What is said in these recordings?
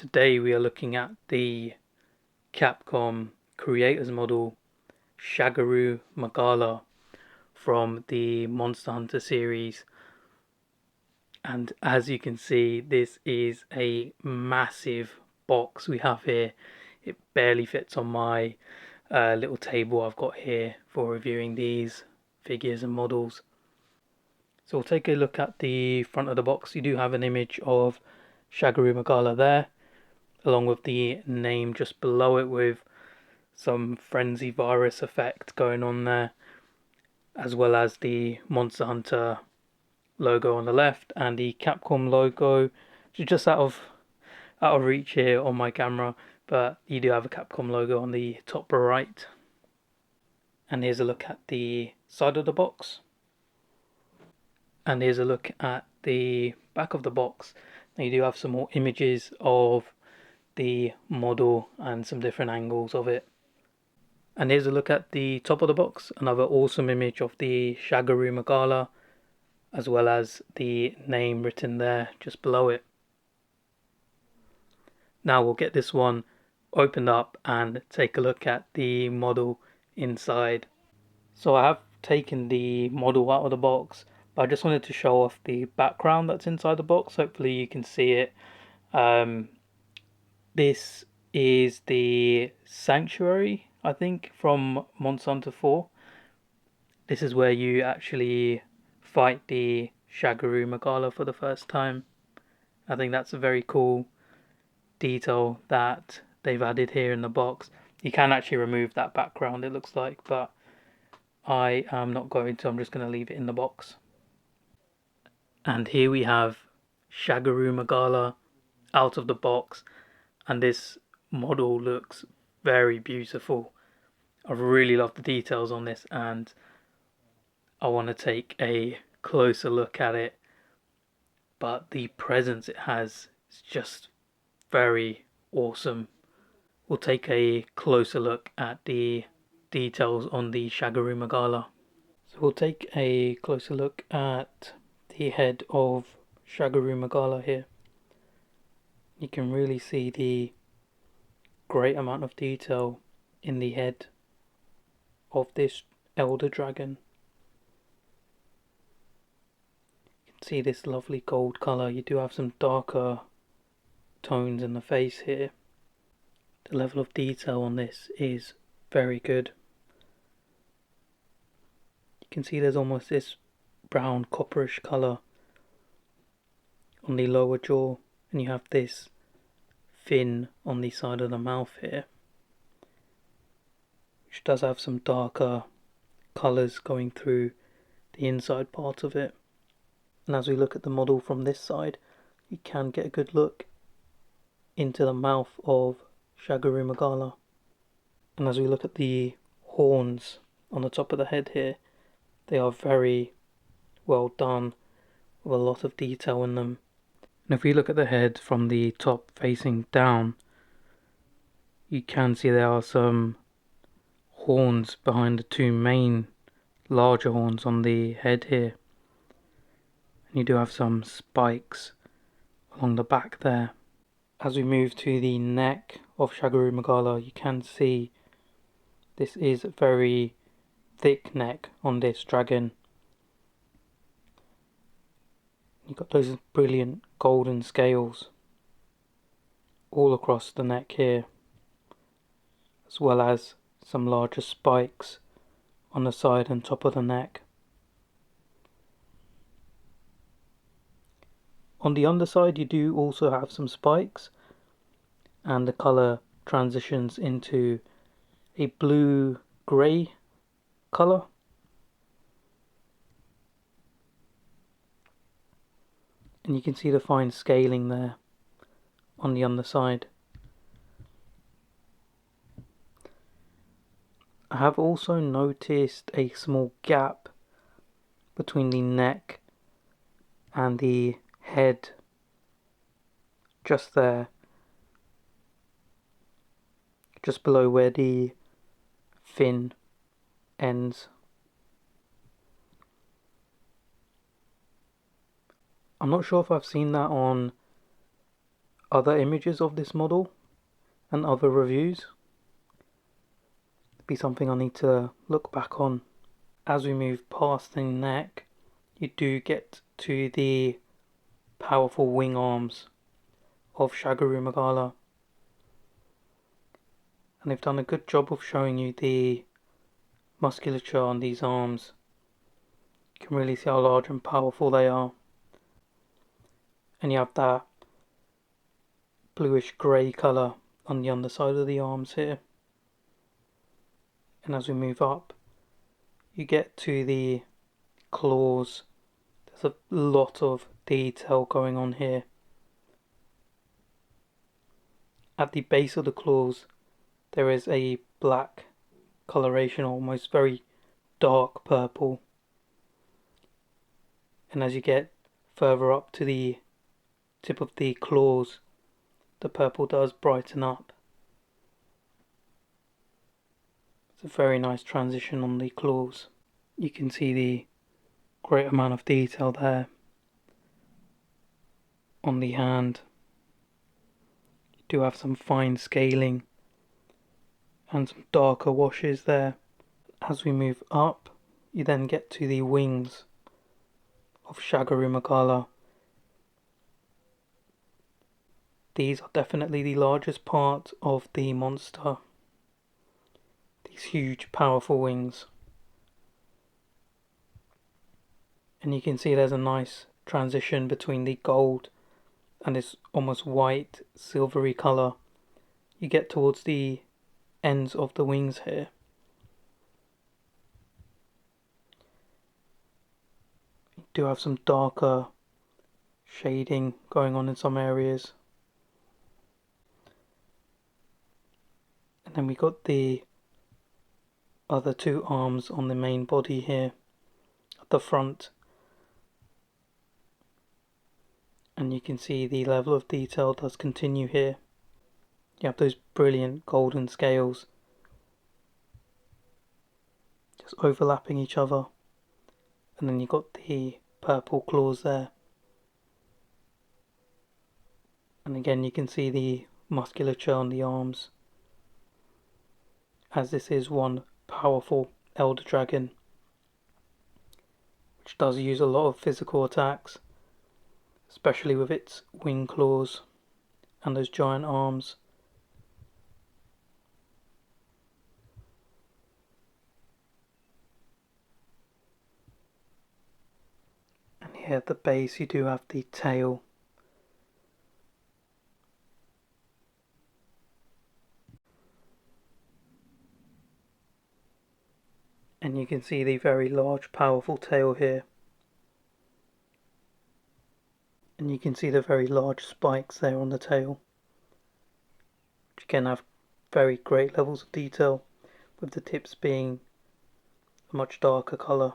Today we are looking at the Capcom creators model Shagaru Magala from the Monster Hunter series, and as you can see, this is a massive box we have here. It barely fits on my little table I've got here for reviewing these figures and models. So we'll take a look at the front of the box. You do have an image of Shagaru Magala there, along with the name just below it with some frenzy virus effect going on there, as well as the Monster Hunter logo on the left and the Capcom logo, which is just out of reach here on my camera, but you do have a Capcom logo on the top right. And here's a look at the side of the box, and here's a look at the back of the box. Now you do have some more images of the model and some different angles of it. And here's a look at the top of the box, another awesome image of the Shagaru Magala, as well as the name written there just below it. Now we'll get this one opened up and take a look at the model inside. So I have taken the model out of the box, but I just wanted to show off the background that's inside the box. Hopefully you can see it. This is the Sanctuary, I think, from Monster Hunter 4. This is where you actually fight the Shagaru Magala for the first time. I think that's a very cool detail that they've added here in the box. You can actually remove that background, it looks like, but I am not going to. I'm just going to leave it in the box. And here we have Shagaru Magala out of the box, and this model looks very beautiful. I really love the details on this, and I want to take a closer look at it, but the presence it has is just very awesome. We'll take a closer look at the details on the Shagaru Magala. So we'll take a closer look at the head of Shagaru Magala here. You can really see the great amount of detail in the head of this elder dragon. You can see this lovely gold colour. You do have some darker tones in the face here. The level of detail on this is very good. You can see there's almost this brown copperish colour on the lower jaw, and you have this fin on the side of the mouth here, which does have some darker colours going through the inside part of it. And as we look at the model from this side, you can get a good look into the mouth of Shagaru Magala. And as we look at the horns on the top of the head here, they are very well done, with a lot of detail in them. And if we look at the head from the top facing down, you can see there are some horns behind the two main larger horns on the head here. And you do have some spikes along the back there. As we move to the neck of Shagaru Magala, you can see this is a very thick neck on this dragon. You've got those brilliant golden scales all across the neck here, as well as some larger spikes on the side and top of the neck. On the underside you do also have some spikes, and the colour transitions into a blue-grey colour. And you can see the fine scaling there on the underside. I have also noticed a small gap between the neck and the head, just there, just below where the fin ends. I'm not sure if I've seen that on other images of this model and other reviews. It'd be something I need to look back on. As we move past the neck, you do get to the powerful wing arms of Shagaru Magala. And they've done a good job of showing you the musculature on these arms. You can really see how large and powerful they are. And you have that bluish grey colour on the underside of the arms here. And as we move up, you get to the claws. There's a lot of detail going on here. At the base of the claws, there is a black coloration, almost very dark purple. And as you get further up to the tip of the claws, the purple does brighten up. It's a very nice transition on the claws. You can see the great amount of detail there on the hand. You do have some fine scaling and some darker washes there. As we move up, you then get to the wings of Shagaru Magala. These are definitely the largest part of the monster. These huge, powerful wings. And you can see there's a nice transition between the gold and this almost white, silvery colour. You get towards the ends of the wings here. You do have some darker shading going on in some areas. And then we got the other two arms on the main body here at the front. And you can see the level of detail does continue here. You have those brilliant golden scales just overlapping each other. And then you've got the purple claws there. And again you can see the musculature on the arms, as this is one powerful elder dragon which does use a lot of physical attacks, especially with its wing claws and those giant arms. And here at the base you do have the tail. And you can see the very large powerful tail here. And you can see the very large spikes there on the tail, which again have very great levels of detail, with the tips being a much darker colour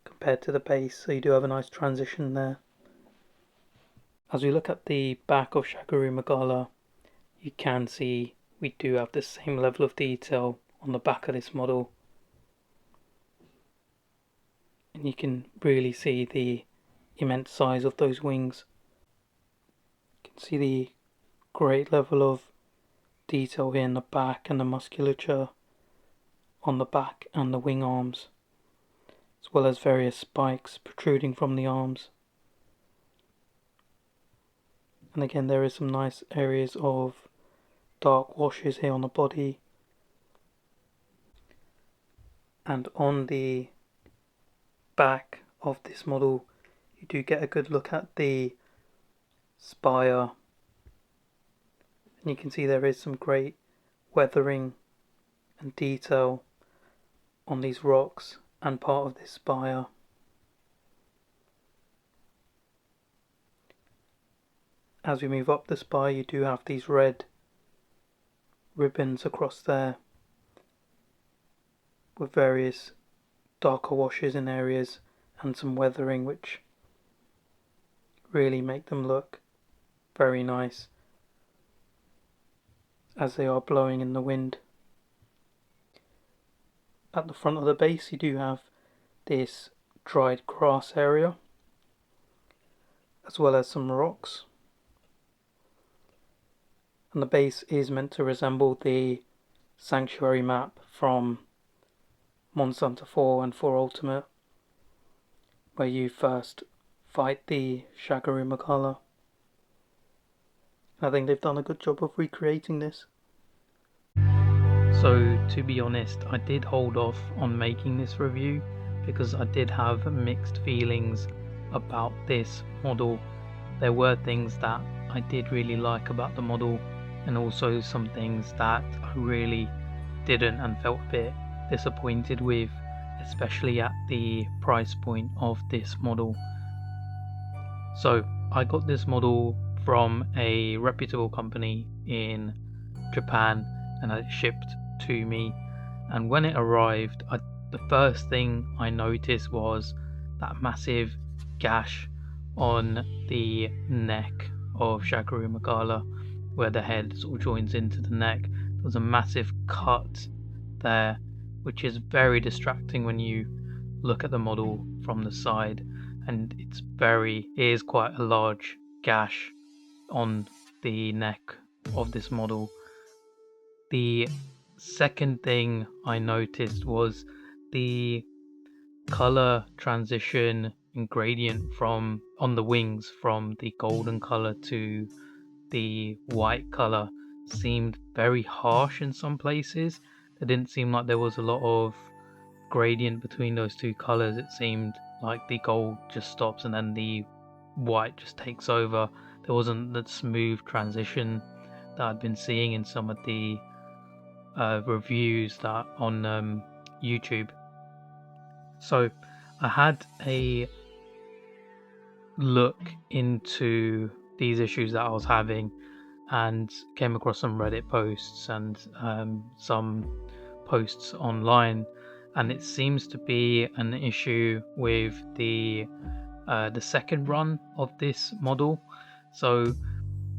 compared to the base, so you do have a nice transition there. As we look at the back of Shagaru Magala, you can see we do have the same level of detail on the back of this model. And you can really see the immense size of those wings. You can see the great level of detail here in the back and the musculature on the back and the wing arms, as well as various spikes protruding from the arms. And again there is some nice areas of dark washes here on the body. And on the back of this model you do get a good look at the spire, and you can see there is some great weathering and detail on these rocks and part of this spire. As we move up the spire you do have these red ribbons across there with various darker washes in areas and some weathering which really make them look very nice as they are blowing in the wind. At the front of the base you do have this dried grass area, as well as some rocks. and the base is meant to resemble the Sanctuary map from Monster Hunter 4 and 4 Ultimate, where you first fight the Shagaru Magala. I think they've done a good job of recreating this. So, to be honest, I did hold off on making this review because I did have mixed feelings about this model. There were things that I did really like about the model, and also some things that I really didn't and felt a bit disappointed with, especially at the price point of this model. So, I got this model from a reputable company in Japan, and it shipped to me. And when it arrived, the first thing I noticed was that massive gash on the neck of Shagaru Magala, where the head sort of joins into the neck. There was a massive cut there, which is very distracting when you look at the model from the side, and it is quite a large gash on the neck of this model. The second thing I noticed was the color transition and gradient from on the wings from the golden color to the white color seemed very harsh in some places. It didn't seem like there was a lot of gradient between those two colors. It seemed like the gold just stops and then the white just takes over. There wasn't that smooth transition that I'd been seeing in some of the reviews that on YouTube. So I had a look into these issues that I was having and came across some Reddit posts and some posts online, and it seems to be an issue with the second run of this model. So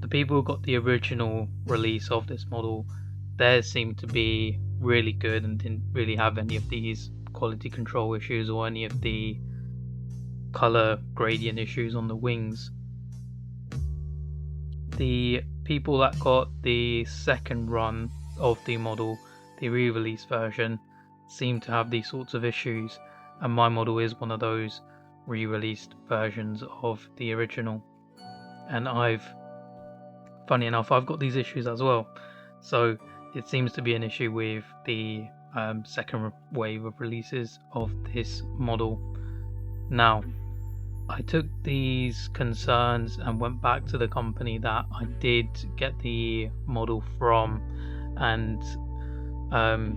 the people who got the original release of this model, theirs seemed to be really good and didn't really have any of these quality control issues or any of the color gradient issues on the wings. The people that got the second run of the model, the re-release version, seem to have these sorts of issues, and my model is one of those re-released versions of the original. And funny enough, I've got these issues as well. So it seems to be an issue with the second wave of releases of this model. Now, I took these concerns and went back to the company that I did get the model from, and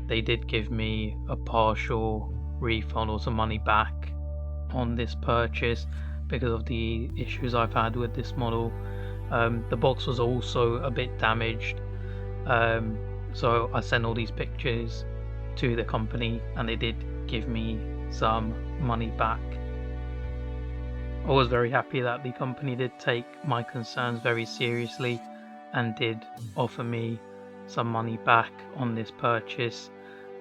they did give me a partial refund or some money back on this purchase because of the issues I've had with this model. The box was also a bit damaged, so I sent all these pictures to the company and they did give me some money back. I was very happy that the company did take my concerns very seriously and did offer me some money back on this purchase.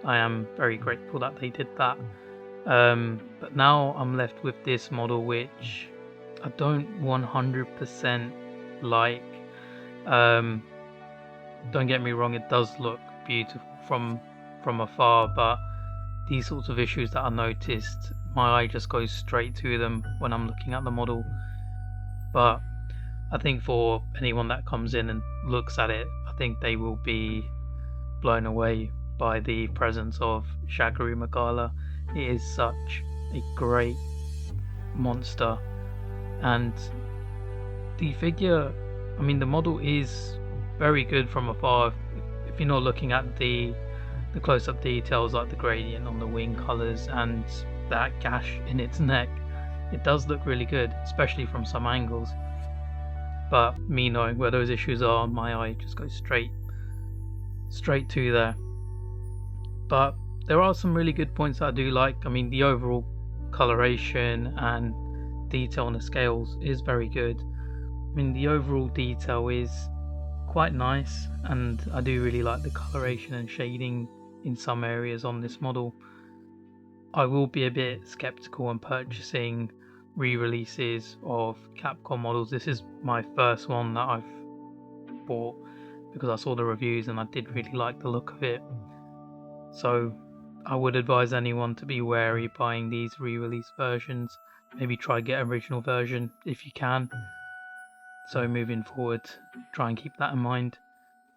I am very grateful that they did that. But now I'm left with this model which I don't 100% like. Don't get me wrong, it does look beautiful from afar, but these sorts of issues that I noticed, my eye just goes straight to them when I'm looking at the model. But I think for anyone that comes in and looks at it, I think they will be blown away by the presence of Shagaru Magala. It is such a great monster, and the figure, I mean, the model is very good from afar. If you're not looking at the close-up details like the gradient on the wing colors and that gash in its neck, it does look really good, especially from some angles. But me knowing where those issues are, my eye just goes straight to there. But there are some really good points that I do like. I mean, the overall coloration and detail on the scales is very good. I mean, the overall detail is quite nice, and I do really like the coloration and shading in some areas on this model. I will be a bit skeptical when purchasing re-releases of Capcom models. This is my first one that I've bought because I saw the reviews and I did really like the look of it. So I would advise anyone to be wary buying these re-release versions. Maybe try get original version if you can. So moving forward, try and keep that in mind.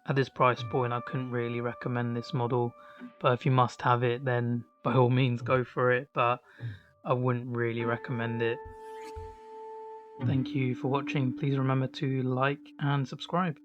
At this price point, I couldn't really recommend this model, but if you must have it, then by all means go for it, but I wouldn't really recommend it. Thank you for watching. Please remember to like and subscribe.